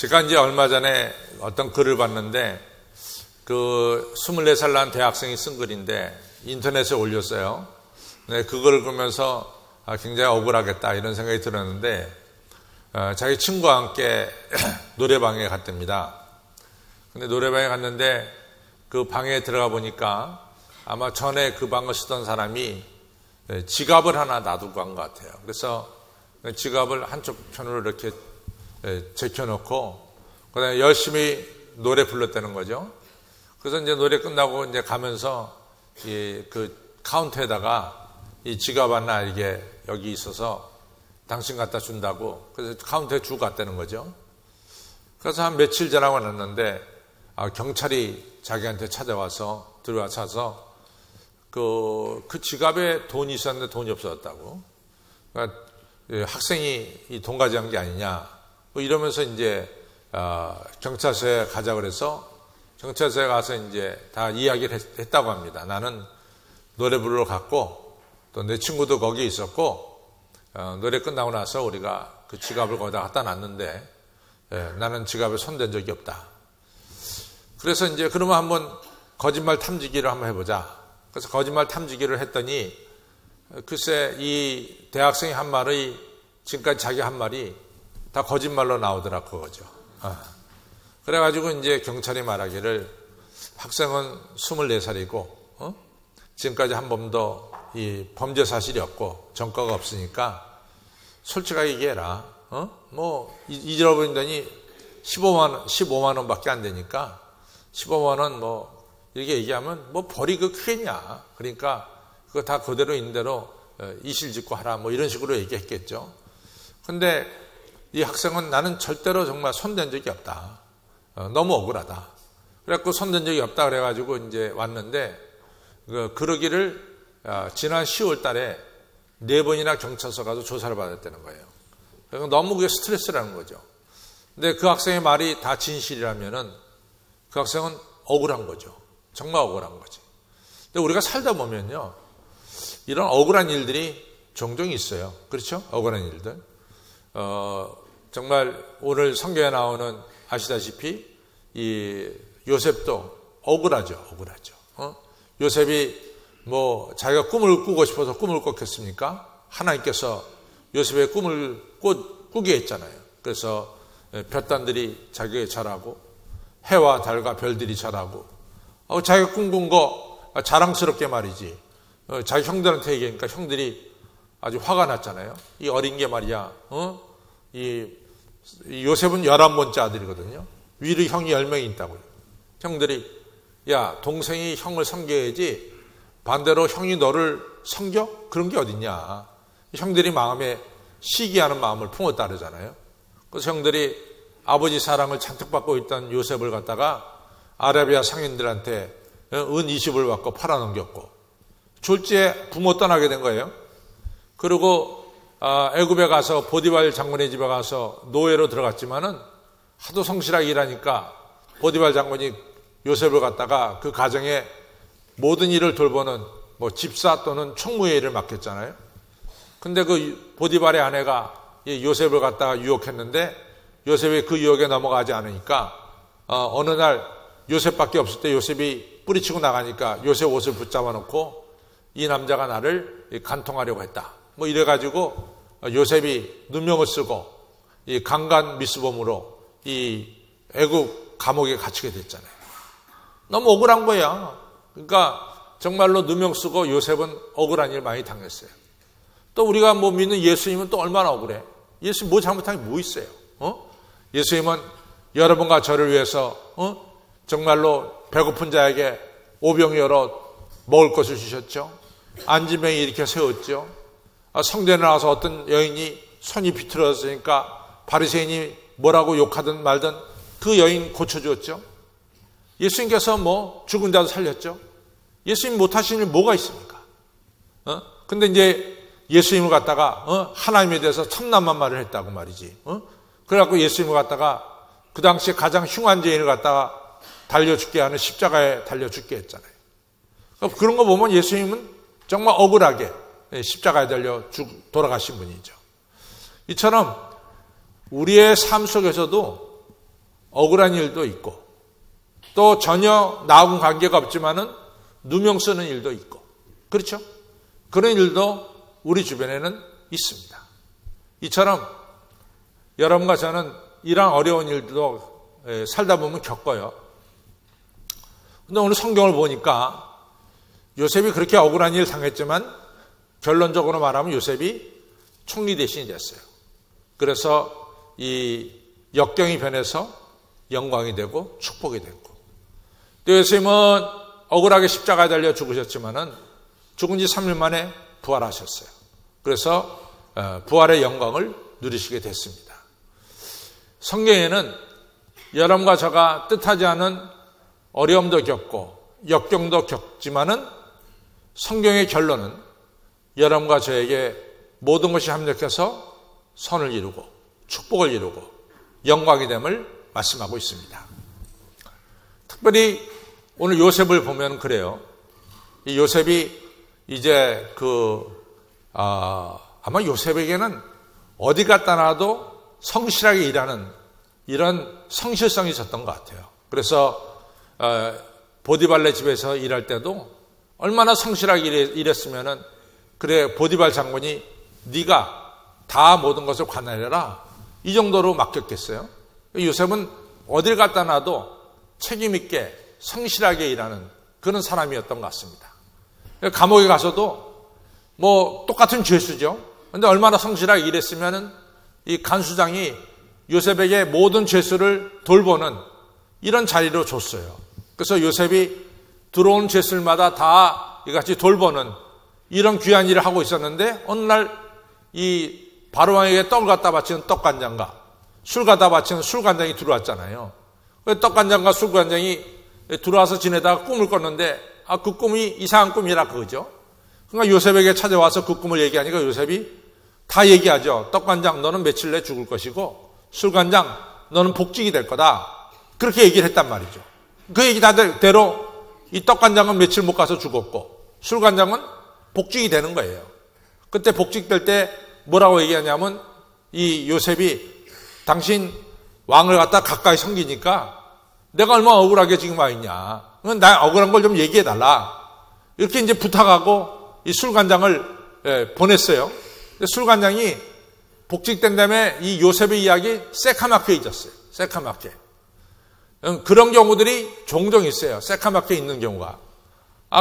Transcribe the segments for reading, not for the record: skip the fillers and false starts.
제가 이제 얼마 전에 어떤 글을 봤는데, 24살 난 대학생이 쓴 글인데, 인터넷에 올렸어요. 네, 그걸 보면서 굉장히 억울하겠다, 이런 생각이 들었는데, 자기 친구와 함께 노래방에 갔답니다. 근데 노래방에 갔는데, 그 방에 들어가 보니까 아마 전에 그 방을 쓰던 사람이 지갑을 하나 놔두고 간 것 같아요. 그래서 지갑을 한쪽 편으로 이렇게 제껴놓고 그다음에 열심히 노래 불렀다는 거죠. 그래서 이제 노래 끝나고 이제 가면서 그 카운터에다가 이 지갑 하나 이게 여기 있어서 당신 갖다 준다고 그래서 카운터에 주고 갔다는 거죠. 그래서 한 며칠 지나고 났는데 경찰이 자기한테 찾아와서 들어와서 그 지갑에 돈이 있었는데 돈이 없어졌다고. 그러니까 학생이 이 돈 가져간 게 아니냐. 뭐 이러면서 이제 경찰서에 가자 그래서 경찰서에 가서 이제 다 이야기를 했다고 합니다. 나는 노래 부르러 갔고 또 내 친구도 거기에 있었고 노래 끝나고 나서 우리가 그 지갑을 거기다 갖다 놨는데 나는 지갑에 손댄 적이 없다. 그래서 이제 그러면 한번 거짓말 탐지기를 한번 해보자. 그래서 거짓말 탐지기를 했더니 글쎄 이 대학생이 한 말이 지금까지 자기 한 말이 다 거짓말로 나오더라 그거죠. 그래가지고 이제 경찰이 말하기를 학생은 24살이고 지금까지 한 번도 이 범죄 사실이 없고 전과가 없으니까 솔직하게 얘기해라. 뭐 잊어버린 돈이 15만 원밖에 안 되니까 15만 원 뭐 이렇게 얘기하면 뭐 벌이 그 크겠냐. 그러니까 그거 다 그대로 있는 대로 이실직고 하라 뭐 이런 식으로 얘기했겠죠. 근데 이 학생은 나는 절대로 정말 손댄 적이 없다. 너무 억울하다. 그래갖고 손댄 적이 없다 그래가지고 이제 왔는데 그러기를 지난 10월 달에 4번이나 경찰서 가서 조사를 받았다는 거예요. 그러니까 너무 그게 스트레스라는 거죠. 근데 그 학생의 말이 다 진실이라면은 그 학생은 억울한 거죠. 정말 억울한 거지. 근데 우리가 살다 보면요. 이런 억울한 일들이 종종 있어요. 그렇죠? 억울한 일들. 정말 오늘 성경에 나오는 아시다시피 이 요셉도 억울하죠. 요셉이 뭐 자기가 꿈을 꾸고 싶어서 꿈을 꿨겠습니까? 하나님께서 요셉의 꿈을 꾸게 했잖아요. 그래서 볕단들이 자기에게 절하고 해와 달과 별들이 절하고 자기가 꿈꾼 거 자랑스럽게 말이지. 자기 형들한테 얘기하니까 형들이 아주 화가 났잖아요. 이 어린 게 말이야. 이 요셉은 11번째 아들이거든요. 위로 형이 10명이 있다고요. 형들이 야 동생이 형을 섬겨야지 반대로 형이 너를 섬겨? 그런 게 어딨냐. 형들이 마음에 시기하는 마음을 품었다 그러잖아요. 그래서 형들이 아버지 사랑을 잔뜩 받고 있던 요셉을 갖다가 아라비아 상인들한테 은 20을 받고 팔아넘겼고 졸지에 부모 떠나게 된 거예요. 그리고 애굽에 가서 보디발 장군의 집에 가서 노예로 들어갔지만은 하도 성실하게 일하니까 보디발 장군이 요셉을 갖다가 그 가정에 모든 일을 돌보는 뭐 집사 또는 총무의 일을 맡겼잖아요. 근데 그 보디발의 아내가 요셉을 갖다가 유혹했는데 요셉이 그 유혹에 넘어가지 않으니까 어느 날 요셉밖에 없을 때 요셉이 뿌리치고 나가니까 요셉 옷을 붙잡아 놓고 이 남자가 나를 간통하려고 했다. 뭐 이래가지고 요셉이 누명을 쓰고 이 강간 미수범으로 이 애국 감옥에 갇히게 됐잖아요. 너무 억울한 거야. 그러니까 정말로 누명 쓰고 요셉은 억울한 일 많이 당했어요. 또 우리가 뭐 믿는 예수님은 또 얼마나 억울해. 예수님 뭐 잘못한 게 뭐 있어요? 예수님은 여러분과 저를 위해서 정말로 배고픈 자에게 오병이 열어 먹을 것을 주셨죠. 안진뱅이 이렇게 세웠죠. 성전에 나와서 어떤 여인이 손이 비틀어졌으니까 바리새인이 뭐라고 욕하든 말든 그 여인 고쳐주었죠. 예수님께서 뭐 죽은 자도 살렸죠. 예수님 못하신 일 뭐가 있습니까? 근데 이제 예수님을 갖다가 하나님에 대해서 천만만 말을 했다고 말이지. 그래갖고 예수님을 갖다가 그 당시에 가장 흉한 죄인을 갖다가 달려 죽게 하는 십자가에 달려 죽게 했잖아요. 그런 거 보면 예수님은 정말 억울하게 십자가에 달려 돌아가신 분이죠. 이처럼 우리의 삶 속에서도 억울한 일도 있고 또 전혀 나하고는 관계가 없지만은 누명 쓰는 일도 있고 그렇죠? 그런 일도 우리 주변에는 있습니다. 이처럼 여러분과 저는 이런 어려운 일도 살다 보면 겪어요. 근데 오늘 성경을 보니까 요셉이 그렇게 억울한 일을 당했지만 결론적으로 말하면 요셉이 총리 대신이 됐어요. 그래서 이 역경이 변해서 영광이 되고 축복이 됐고 또 요셉은 억울하게 십자가에 달려 죽으셨지만은 죽은 지 3일 만에 부활하셨어요. 그래서 부활의 영광을 누리시게 됐습니다. 성경에는 여러분과 저가 뜻하지 않은 어려움도 겪고 역경도 겪지만은 성경의 결론은 여러분과 저에게 모든 것이 합력해서 선을 이루고 축복을 이루고 영광이 됨을 말씀하고 있습니다. 특별히 오늘 요셉을 보면 그래요. 이 요셉이 이제 아마 요셉에게는 어디 갔다 놔도 성실하게 일하는 이런 성실성이 있었던 것 같아요. 그래서 보디발의 집에서 일할 때도 얼마나 성실하게 일했으면은 그래 보디발 장군이 네가 다 모든 것을 관할해라 이 정도로 맡겼겠어요. 요셉은 어딜 갖다 놔도 책임 있게 성실하게 일하는 그런 사람이었던 것 같습니다. 감옥에 가서도 뭐 똑같은 죄수죠. 그런데 얼마나 성실하게 일했으면은 이 간수장이 요셉에게 모든 죄수를 돌보는 이런 자리로 줬어요. 그래서 요셉이 들어온 죄수들마다 다 이같이 돌보는 이런 귀한 일을 하고 있었는데 어느 날 이 바로왕에게 떡을 갖다 바치는 떡간장과 술 갖다 바치는 술간장이 들어왔잖아요. 떡간장과 술간장이 들어와서 지내다가 꿈을 꿨는데 그 꿈이 이상한 꿈이라 그거죠. 그러니까 요셉에게 찾아와서 그 꿈을 얘기하니까 요셉이 다 얘기하죠. 떡간장 너는 며칠 내에 죽을 것이고 술간장 너는 복직이 될 거다. 그렇게 얘기를 했단 말이죠. 그 얘기 다대로 이 떡간장은 며칠 못 가서 죽었고 술간장은 복직이 되는 거예요. 그때 복직될 때 뭐라고 얘기하냐면 이 요셉이 당신 왕을 갖다 가까이 섬기니까 내가 얼마나 억울하게 지금 와 있냐. 나 억울한 걸 좀 얘기해 달라. 이렇게 이제 부탁하고 이 술간장을 보냈어요. 술간장이 복직된 다음에 이 요셉의 이야기 새카맣게 잊었어요. 새카맣게. 그런 경우들이 종종 있어요. 새카맣게 있는 경우가.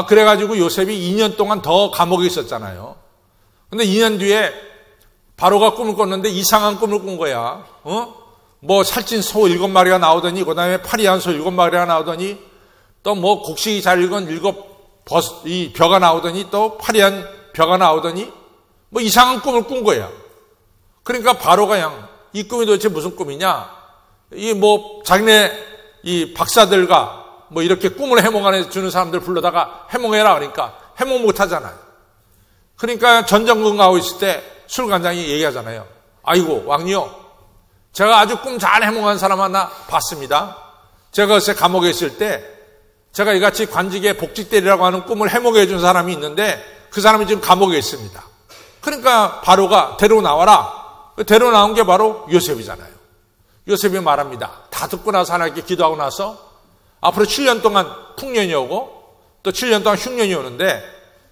그래가지고 요셉이 2년 동안 더 감옥에 있었잖아요. 근데 2년 뒤에 바로가 꿈을 꿨는데 이상한 꿈을 꾼 거야. 뭐 살찐 소 7마리가 나오더니 그 다음에 파리한 소 7마리가 나오더니 또 뭐 곡식이 잘 익은 이 벼가 나오더니 또 파리한 벼가 나오더니 뭐 이상한 꿈을 꾼 거야. 그러니까 바로가 이 꿈이 도대체 무슨 꿈이냐? 이 뭐 자기네 이 박사들과 뭐 이렇게 꿈을 해몽해 주는 사람들 불러다가 해몽해라 그러니까 해몽 못 하잖아요. 그러니까 전전긍긍하고 있을 때 술간장이 얘기하잖아요. 아이고 왕이요. 제가 아주 꿈 잘 해몽한 사람 하나 봤습니다. 제가 그새 감옥에 있을 때 제가 이같이 관직에 복직되리라고 하는 꿈을 해몽해 준 사람이 있는데 그 사람이 지금 감옥에 있습니다. 그러니까 바로가 데리고 나와라. 데리고 나온 게 바로 요셉이잖아요. 요셉이 말합니다. 다 듣고 나서 하나님께 기도하고 나서 앞으로 7년 동안 풍년이 오고 또 7년 동안 흉년이 오는데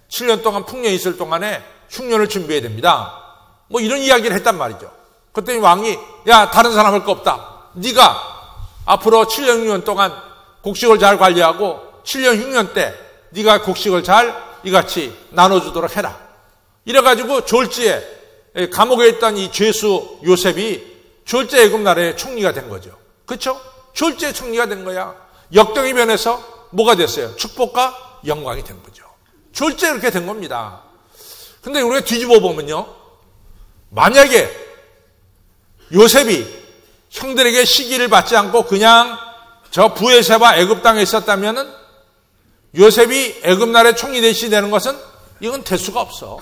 7년 동안 풍년이 있을 동안에 흉년을 준비해야 됩니다. 뭐 이런 이야기를 했단 말이죠. 그랬더니 왕이 야 다른 사람 할 거 없다. 네가 앞으로 7년 6년 동안 곡식을 잘 관리하고 7년 6년 때 네가 곡식을 잘 이같이 나눠주도록 해라. 이래가지고 졸지에 감옥에 있던 이 죄수 요셉이 졸지에 애굽 나라의 총리가 된 거죠. 그렇죠? 졸지에 총리가 된 거야. 역경이 변해서 뭐가 됐어요? 축복과 영광이 된 거죠. 졸지에 이렇게 된 겁니다. 근데 우리가 뒤집어 보면요. 만약에 요셉이 형들에게 시기를 받지 않고 그냥 저 부에세바 애굽 땅에 있었다면은 요셉이 애굽 나라의 총리 대신이 되는 것은 이건 될 수가 없어.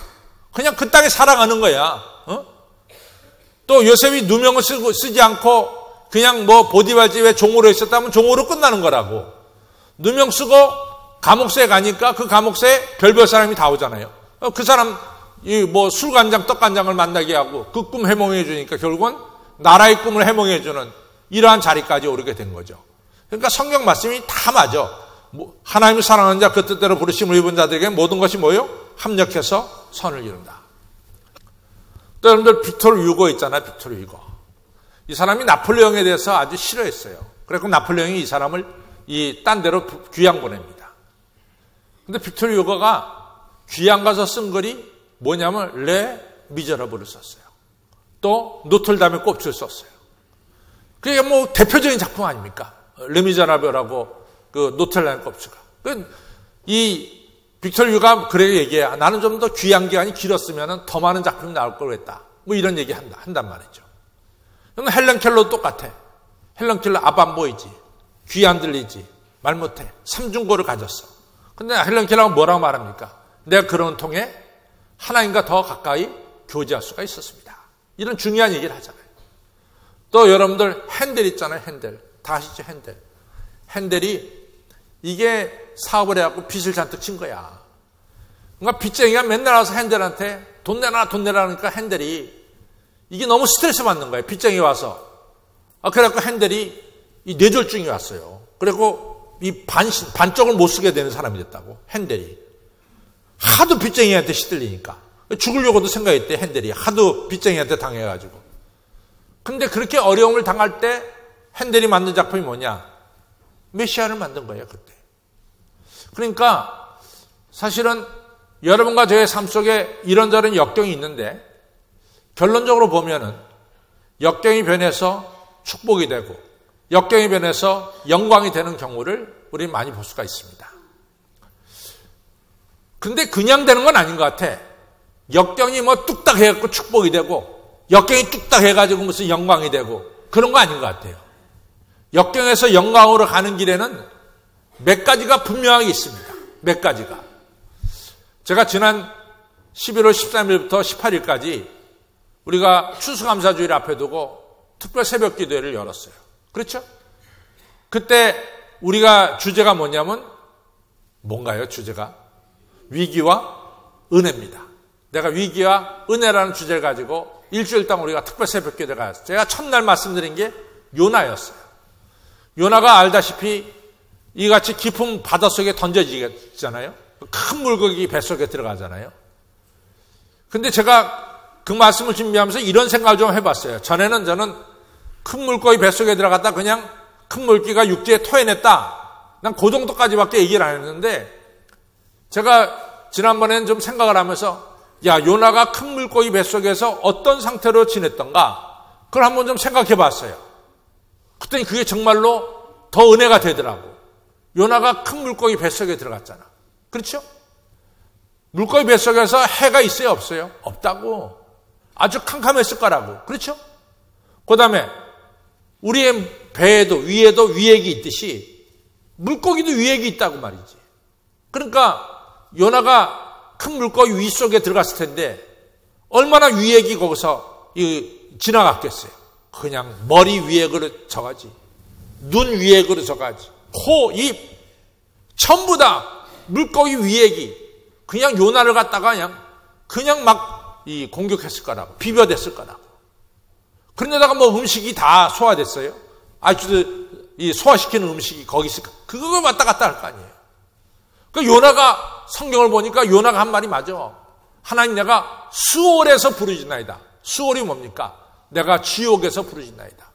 그냥 그 땅에 살아가는 거야. 또 요셉이 누명을 쓰지 않고 그냥 뭐 보디발 집에 종으로 있었다면 종으로 끝나는 거라고. 누명 쓰고 감옥새에 가니까 그 감옥새에 별별 사람이 다 오잖아요. 그 사람 이 뭐 술간장 떡간장을 만나게 하고 그 꿈 해몽해 주니까 결국은 나라의 꿈을 해몽해 주는 이러한 자리까지 오르게 된 거죠. 그러니까 성경 말씀이 다 맞아. 하나님을 사랑하는 자 그 뜻대로 부르심을 입은 자들에게 모든 것이 뭐요? 합력해서 선을 이룬다. 또 여러분들 빅토르 유고 있잖아요. 빅토르 유고. 이 사람이 나폴레옹에 대해서 아주 싫어했어요. 그래서 나폴레옹이 이 사람을 딴 데로 귀양 보냅니다. 근데 빅토르 유고가 귀양 가서 쓴 글이 뭐냐면 레 미저러블을 썼어요. 또 노틀담의 꼽지를 썼어요. 그게 뭐 대표적인 작품 아닙니까? 레 미저러블하고 그 노틀담의 꼽지가. 이 빅토르 유고가 그래 얘기해. 나는 좀 더 귀양 기간이 길었으면 더 많은 작품이 나올 걸 했다. 뭐 이런 얘기 한단 말이죠. 헬렌 켈러도 똑같아. 헬렌 켈러 앞 안 보이지. 귀 안 들리지. 말 못해. 삼중고를 가졌어. 근데 헬렌 켈러가 뭐라고 말합니까? 내가 그런 통해 하나님과 더 가까이 교제할 수가 있었습니다. 이런 중요한 얘기를 하잖아요. 또 여러분들 핸델 있잖아요. 핸델. 다 아시죠? 핸델. 핸델이 이게 사업을 해갖고 빚을 잔뜩 친 거야. 그러니까 빚쟁이가 맨날 와서 핸델한테 돈 내라 돈 내라 하니까 핸델이 이게 너무 스트레스 받는 거예요. 빚쟁이 와서. 그래갖고 핸델이 이 뇌졸중이 왔어요. 그리고 이 반쪽을 못 쓰게 되는 사람이 됐다고. 핸델이. 하도 빚쟁이한테 시들리니까. 죽으려고도 생각했대. 핸델이. 하도 빚쟁이한테 당해가지고. 근데 그렇게 어려움을 당할 때 핸델이 만든 작품이 뭐냐? 메시아를 만든 거예요. 그때. 그러니까 사실은 여러분과 저의 삶 속에 이런저런 역경이 있는데 결론적으로 보면은 역경이 변해서 축복이 되고 역경이 변해서 영광이 되는 경우를 우리는 많이 볼 수가 있습니다. 근데 그냥 되는 건 아닌 것 같아. 역경이 뭐 뚝딱 해갖고 축복이 되고 역경이 뚝딱 해가지고 무슨 영광이 되고 그런 거 아닌 것 같아요. 역경에서 영광으로 가는 길에는 몇 가지가 분명하게 있습니다. 몇 가지가. 제가 지난 11월 13일부터 18일까지 우리가 추수감사주일 앞에 두고 특별 새벽 기도회를 열었어요. 그렇죠? 그때 우리가 주제가 뭐냐면 뭔가요? 주제가? 위기와 은혜입니다. 내가 위기와 은혜라는 주제를 가지고 일주일 동안 우리가 특별 새벽 기도회를 가졌어요. 제가 첫날 말씀드린 게 요나였어요. 요나가 알다시피 이같이 깊은 바닷속에 던져지잖아요. 큰 물고기 뱃속에 들어가잖아요. 근데 제가 그 말씀을 준비하면서 이런 생각을 좀 해봤어요. 전에는 저는 큰 물고기 뱃속에 들어갔다 그냥 큰 물고기가 육지에 토해냈다. 난 그 정도까지밖에 얘기를 안 했는데 제가 지난번에는 좀 생각을 하면서 요나가 큰 물고기 뱃속에서 어떤 상태로 지냈던가 그걸 한번 좀 생각해 봤어요. 그랬더니 그게 정말로 더 은혜가 되더라고. 요나가 큰 물고기 뱃속에 들어갔잖아. 그렇죠? 물고기 뱃속에서 해가 있어요? 없어요? 없다고. 아주 캄캄했을 거라고. 그렇죠? 그 다음에 우리의 배에도 위에도 위액이 있듯이 물고기도 위액이 있다고 말이지. 그러니까 요나가 큰 물고기 위 속에 들어갔을 텐데 얼마나 위액이 거기서 지나갔겠어요. 그냥 머리 위액으로 저가지. 눈 위액으로 저가지. 코, 입 전부 다 물고기 위액이 그냥 요나를 갖다가 그냥 막 공격했을 거라고. 비벼댔을 거라고. 그런데다가 뭐 음식이 다 소화됐어요. 아주 소화시키는 음식이 거기 있을까. 그걸 왔다 갔다 할 거 아니에요. 그 요나가 성경을 보니까 요나가 한 말이 맞아. 하나님 내가 수월에서 부르짖나이다. 수월이 뭡니까? 내가 지옥에서 부르짖나이다.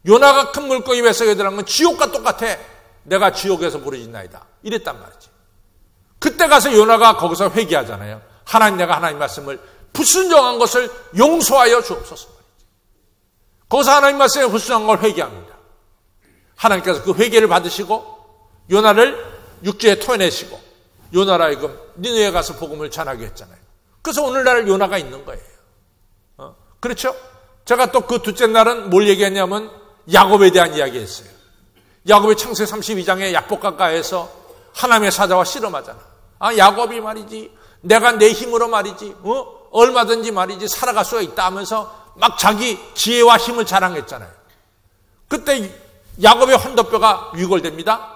요나가 큰 물고기 뱃속에 들어간 건 지옥과 똑같아. 내가 지옥에서 부르짖나이다. 이랬단 말이지. 그때 가서 요나가 거기서 회개하잖아요. 하나님 내가 하나님 말씀을 불순종한 것을 용서하여 주옵소서. 거기서 하나님 말씀에 불순종한 걸 회개합니다. 하나님께서 그 회개를 받으시고 요나를 육지에 토해내시고 요나라 하여금 니느웨에 가서 복음을 전하게 했잖아요. 그래서 오늘날 요나가 있는 거예요. 그렇죠? 제가 또 그 둘째 날은 뭘 얘기했냐면 야곱에 대한 이야기했어요. 야곱이 창세기 32장에 약복강가에서 하나님의 사자와 씨름하잖아. 야곱이 말이지 내가 내 힘으로 말이지 얼마든지 말이지 살아갈 수가 있다 하면서 막 자기 지혜와 힘을 자랑했잖아요. 그때 야곱의 헌덧뼈가 위골됩니다.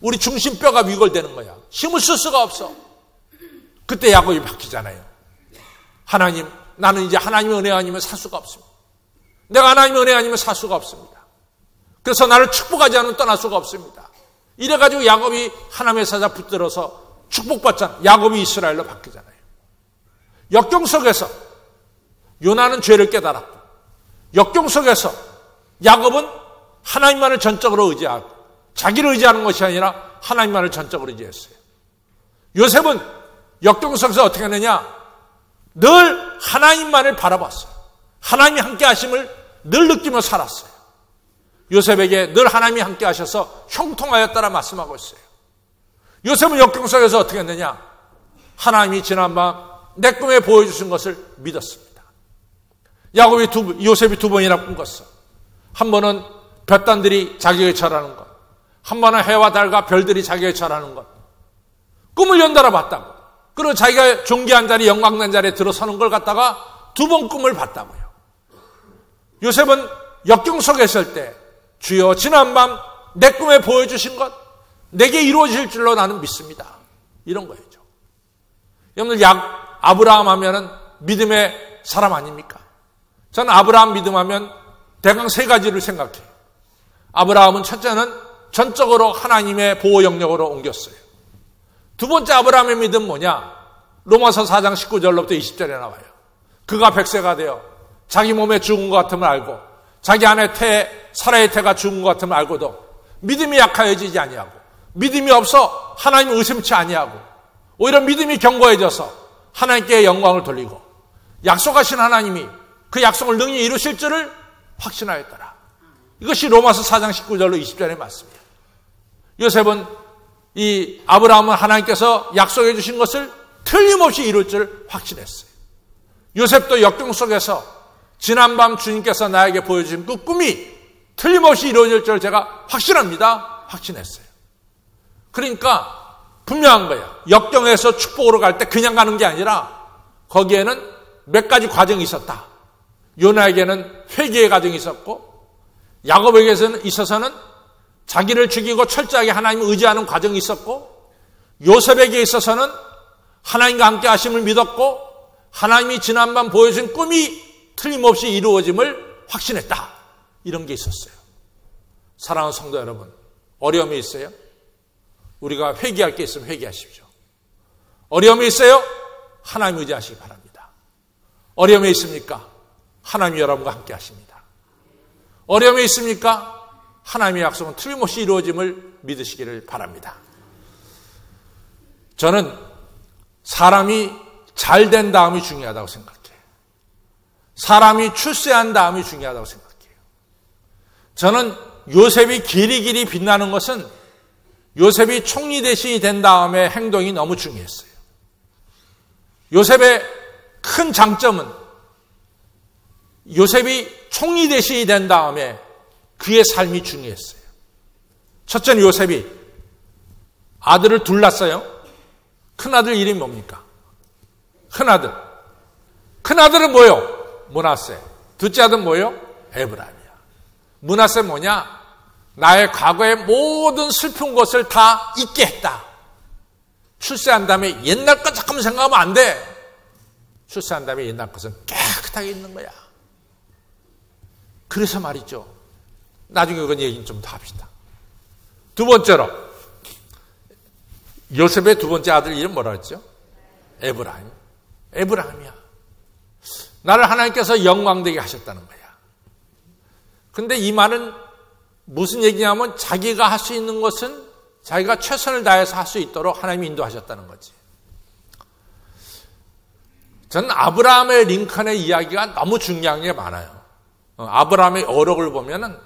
우리 중심뼈가 위골되는 거야. 힘을 쓸 수가 없어. 그때 야곱이 바뀌잖아요. 하나님 나는 이제 하나님의 은혜 아니면 살 수가 없습니다. 내가 하나님의 은혜 아니면 살 수가 없습니다. 그래서 나를 축복하지 않으면 떠날 수가 없습니다. 이래가지고 야곱이 하나님의 사자 붙들어서 축복받잖아요. 야곱이 이스라엘로 바뀌잖아요. 역경 속에서 요나는 죄를 깨달았고, 역경 속에서 야곱은 하나님만을 전적으로 의지하고, 자기를 의지하는 것이 아니라 하나님만을 전적으로 의지했어요. 요셉은 역경 속에서 어떻게 했느냐? 늘 하나님만을 바라봤어요. 하나님이 함께 하심을 늘 느끼며 살았어요. 요셉에게 늘 하나님이 함께 하셔서 형통하였다라 말씀하고 있어요. 요셉은 역경 속에서 어떻게 했느냐? 하나님이 지난밤 내 꿈에 보여주신 것을 믿었습니다. 요셉이 두 번이나 꿈꿨어. 한 번은 볕단들이 자기에게 절하는 것, 한 번은 해와 달과 별들이 자기에게 절하는 것. 꿈을 연달아 봤다고. 그리고 자기가 존귀한 자리, 영광난 자리에 들어서는 걸 갖다가 두 번 꿈을 봤다고요. 요셉은 역경 속에 있을 때 주여 지난밤 내 꿈에 보여주신 것 내게 이루어질 줄로 나는 믿습니다. 이런 거였죠. 여러분들 아브라함 하면은 믿음의 사람 아닙니까? 저는 아브라함 믿음하면 대강 세 가지를 생각해요. 아브라함은 첫째는 전적으로 하나님의 보호 영역으로 옮겼어요. 두 번째 아브라함의 믿음 뭐냐? 로마서 4장 19절로부터 20절에 나와요. 그가 100세가 되어 자기 몸에 죽은 것 같음을 알고 자기 안에 사라의 태가 죽은 것 같음을 알고도 믿음이 약하여지지 아니하고 믿음이 없어 하나님을 의심치 아니하고 오히려 믿음이 견고해져서 하나님께 영광을 돌리고 약속하신 하나님이 그 약속을 능히 이루실 줄을 확신하였더라. 이것이 로마서 4장 19절로 20절의 말씀이에요. 요셉은 이 아브라함은 하나님께서 약속해 주신 것을 틀림없이 이룰 줄 확신했어요. 요셉도 역경 속에서 지난밤 주님께서 나에게 보여주신 그 꿈이 틀림없이 이루어질 줄 제가 확신합니다. 확신했어요. 그러니까 분명한 거예요. 역경에서 축복으로 갈 때 그냥 가는 게 아니라 거기에는 몇 가지 과정이 있었다. 요나에게는 회개의 과정이 있었고 야곱에게 있어서는 자기를 죽이고 철저하게 하나님을 의지하는 과정이 있었고 요셉에게 있어서는 하나님과 함께 하심을 믿었고 하나님이 지난밤 보여준 꿈이 틀림없이 이루어짐을 확신했다. 이런 게 있었어요. 사랑하는 성도 여러분, 어려움이 있어요? 우리가 회개할 게 있으면 회개하십시오. 어려움이 있어요? 하나님 의지하시기 바랍니다. 어려움이 있습니까? 하나님이 여러분과 함께 하십니다. 어려움이 있습니까? 하나님의 약속은 틀림없이 이루어짐을 믿으시기를 바랍니다. 저는 사람이 잘 된 다음이 중요하다고 생각해요. 사람이 출세한 다음이 중요하다고 생각해요. 저는 요셉이 길이 빛나는 것은 요셉이 총리 대신이 된 다음에 행동이 너무 중요했어요. 요셉의 큰 장점은 요셉이 총리 대신이 된 다음에 그의 삶이 중요했어요. 첫째는 요셉이 아들을 둘 낳았어요. 큰아들 이름이 뭡니까? 큰아들은 뭐요? 므낫세. 둘째 아들은 뭐요? 에브라임이야. 므낫세 뭐냐? 나의 과거의 모든 슬픈 것을 다 잊게 했다. 출세한 다음에 옛날 것 잠깐만 생각하면 안 돼. 출세한 다음에 옛날 것은 깨끗하게 있는 거야. 그래서 말이죠. 나중에 그건 얘기는 좀 더 합시다. 두 번째로 요셉의 두 번째 아들 이름 뭐라 했죠? 에브라임이야. 나를 하나님께서 영광되게 하셨다는 거야. 근데 이 말은 무슨 얘기냐면 자기가 할 수 있는 것은 자기가 최선을 다해서 할 수 있도록 하나님이 인도하셨다는 거지. 저는 아브라함의 링컨의 이야기가 너무 중요한 게 많아요. 아브라함의 어록을 보면은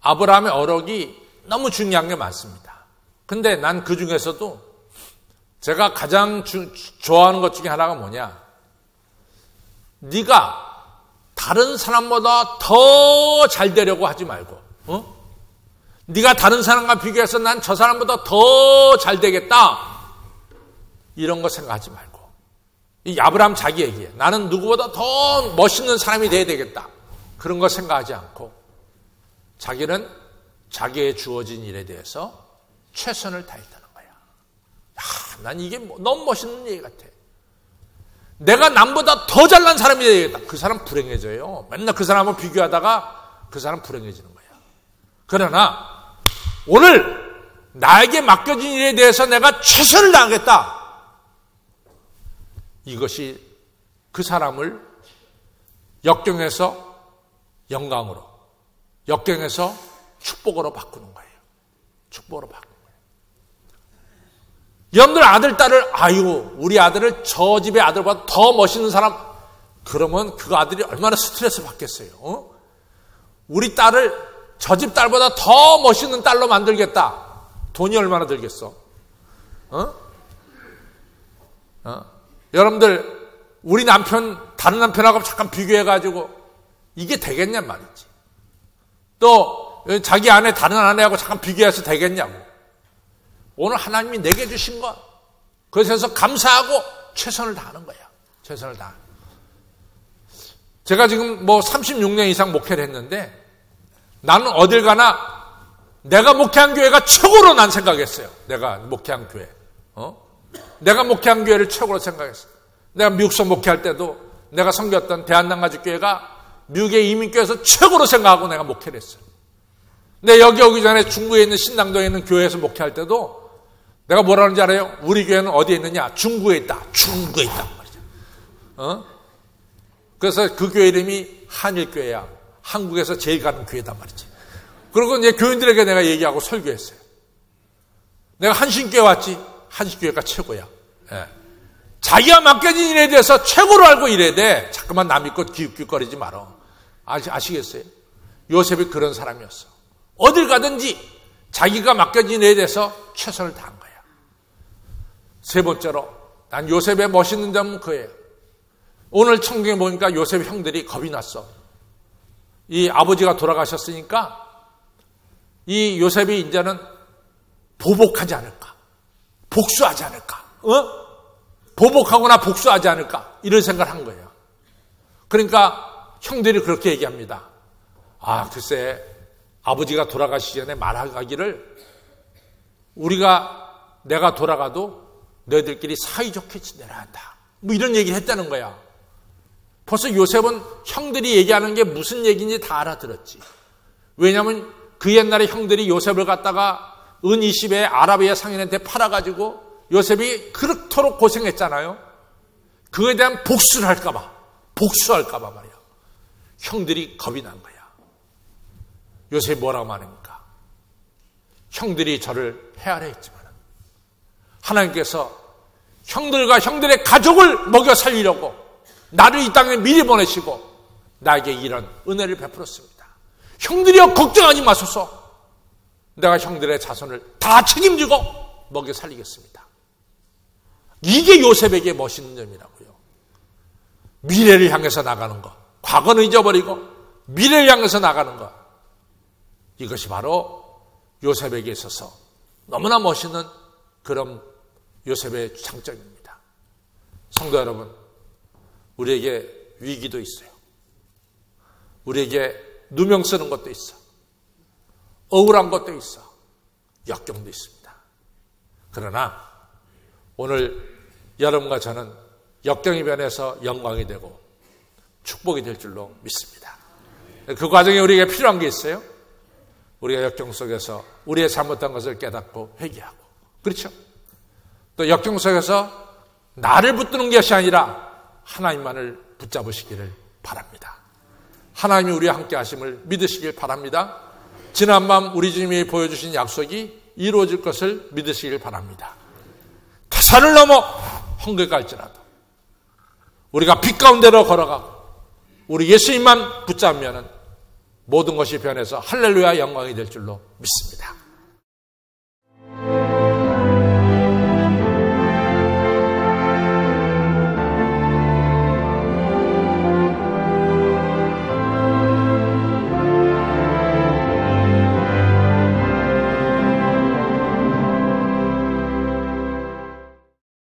아브라함의 어록이 너무 중요한 게 많습니다. 근데 난 그 중에서도 제가 가장 좋아하는 것 중에 하나가 뭐냐? 네가 다른 사람보다 더 잘 되려고 하지 말고, 네가 다른 사람과 비교해서 난 저 사람보다 더 잘 되겠다. 이런 거 생각하지 말고. 이 아브라함 자기 얘기예요. 나는 누구보다 더 멋있는 사람이 돼야 되겠다. 그런 거 생각하지 않고 자기는 자기의 주어진 일에 대해서 최선을 다했다는 거야. 난 이게 너무 멋있는 얘기 같아. 내가 남보다 더 잘난 사람이 되겠다. 그 사람 불행해져요. 맨날 그 사람하고 비교하다가 그 사람 불행해지는 거야. 그러나 오늘 나에게 맡겨진 일에 대해서 내가 최선을 다하겠다. 이것이 그 사람을 역경에서 영광으로, 역경에서 축복으로 바꾸는 거예요. 축복으로 바꾸는 거예요. 여러분들 아들, 딸을, 아유, 우리 아들을 저 집의 아들보다 더 멋있는 사람, 그러면 그 아들이 얼마나 스트레스 받겠어요. 우리 딸을 저 집 딸보다 더 멋있는 딸로 만들겠다. 돈이 얼마나 들겠어? 여러분들, 우리 남편, 다른 남편하고 잠깐 비교해가지고 이게 되겠냐 말이지. 또 자기 아내, 다른 아내하고 잠깐 비교해서 되겠냐고. 오늘 하나님이 내게 주신 것, 그것에서 감사하고 최선을 다하는 거야. 최선을 다하는. 제가 지금 36년 이상 목회를 했는데 나는 어딜 가나 내가 목회한 교회가 최고로 난 생각했어요. 내가 목회한 교회. 내가 목회한 교회를 최고로 생각했어요. 내가 미국서 목회할 때도 내가 섬겼던 대한당가족교회가 미국의 이민교회에서 최고로 생각하고 내가 목회를 했어요. 근데 여기 오기 전에 중구에 있는 신당동에 있는 교회에서 목회할 때도 내가 뭐라는지 알아요? 우리 교회는 어디에 있느냐? 중구에 있다. 중구에 있다. 말이죠. 그래서 그 교회 이름이 한일교회야. 한국에서 제일 가는 교회단 말이지. 그리고 이제 교인들에게 내가 얘기하고 설교했어요. 내가 한신교회 왔지. 한신교회가 최고야. 예. 자기가 맡겨진 일에 대해서 최고로 알고 일해야 돼. 자꾸만 남 믿고 기웃기웃거리지 말어. 아시겠어요? 요셉이 그런 사람이었어. 어딜 가든지 자기가 맡겨진 일에 대해서 최선을 다한 거야. 세 번째로 난 요셉의 멋있는 점은 그예요. 오늘 성경에 보니까 요셉 형들이 겁이 났어. 이 아버지가 돌아가셨으니까 이 요셉이 이제는 보복하지 않을까? 복수하지 않을까? 보복하거나 복수하지 않을까? 이런 생각을 한 거예요. 그러니까 형들이 그렇게 얘기합니다. 아, 글쎄, 아버지가 돌아가시기 전에 말하기를 내가 돌아가도 너희들끼리 사이좋게 지내야 한다. 뭐 이런 얘기를 했다는 거야. 벌써 요셉은 형들이 얘기하는 게 무슨 얘기인지 다 알아들었지. 왜냐하면 그 옛날에 형들이 요셉을 갖다가 은 20에 아라비아 상인한테 팔아가지고 요셉이 그렇도록 고생했잖아요. 그거에 대한 복수를 할까봐, 복수할까봐 말이야. 형들이 겁이 난 거야. 요셉이 뭐라고 말합니까? 형들이 저를 헤아려 했지만 하나님께서 형들과 형들의 가족을 먹여 살리려고 나를 이 땅에 미리 보내시고 나에게 이런 은혜를 베풀었습니다. 형들이여 걱정하지 마소서. 내가 형들의 자손을 다 책임지고 먹여 살리겠습니다. 이게 요셉에게 멋있는 점이라고요. 미래를 향해서 나가는 것, 과거는 잊어버리고 미래를 향해서 나가는 것, 이것이 바로 요셉에게 있어서 너무나 멋있는 그런 요셉의 장점입니다. 성도 여러분, 우리에게 위기도 있어요. 우리에게 누명 쓰는 것도 있어. 억울한 것도 있어. 역경도 있습니다. 그러나 오늘 여러분과 저는 역경이 변해서 영광이 되고 축복이 될 줄로 믿습니다. 그 과정에 우리에게 필요한 게 있어요. 우리가 역경 속에서 우리의 잘못한 것을 깨닫고 회개하고, 그렇죠? 또 역경 속에서 나를 붙드는 것이 아니라 하나님만을 붙잡으시기를 바랍니다. 하나님이 우리와 함께 하심을 믿으시길 바랍니다. 지난밤 우리 주님이 보여주신 약속이 이루어질 것을 믿으시길 바랍니다. 태산을 넘어 헝게 갈지라도 우리가 빛 가운데로 걸어가고 우리 예수님만 붙잡으면 모든 것이 변해서 할렐루야 영광이 될 줄로 믿습니다.